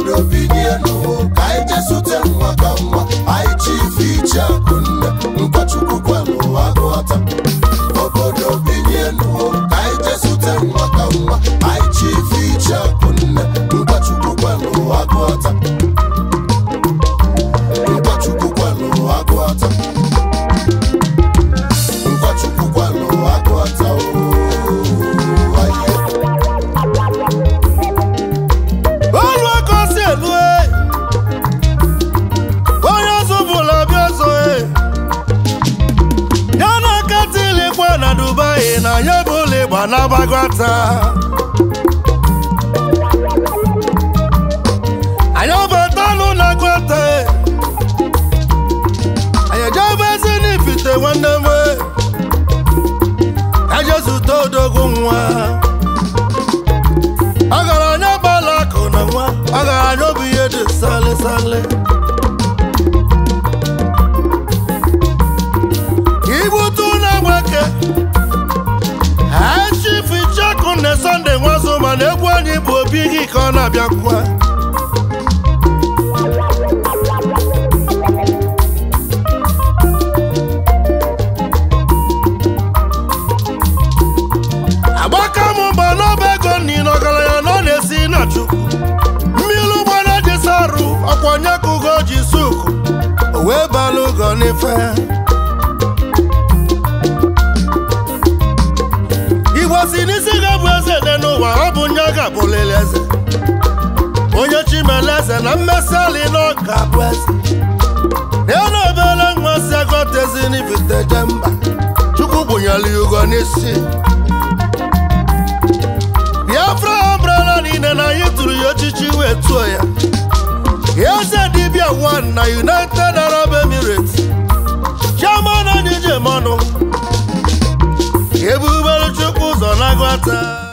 obodo binienu ka anyị jesute nwa ka nwa anyị chief ichekwu nkwa chukwu kwelu aguata obodo binienu ka anyị jesute nwa ka nwa anyị chief ichekwu nkwa chukwu kwelu aguata nkwa chukwu kwelu aguata nkwa chukwu kwelu aguata na yebule bana bagwata ayo batanu na gwata ayo jabezi ni fite wandeme ajesu todogu nwa agara nya balako na nwa agara nyo biye de sale sale ibutu na gwake ne Sunday nwazo mana egwu anyị bụ obi gị ka ọ na-abịakwa agbaka m mgba n'ọba ego nni n'ọgaranya na ọ na-esi na chukwu mmiri ụgbọ na-eji sarụ ọkwa onye ka ugo ji suku o wee bala ugo n'ife si n'isi ga-abụ eze dị n'ụwa ọ bụ nye ga-abụ lele eze onye chimele eze na mmesali n'ọka bụ eze ya na obele nwa si agọtezi n'ifite mba chukwu gbụnyere ya ugo n'isi Biafra ọbrala niile na anyị tụrụ ya ochichi wee tụọ ya eze dibịa 1 na United Arab Emirates chairman anyị jem ọnụ ebubere chukwu ụzọ na-agwata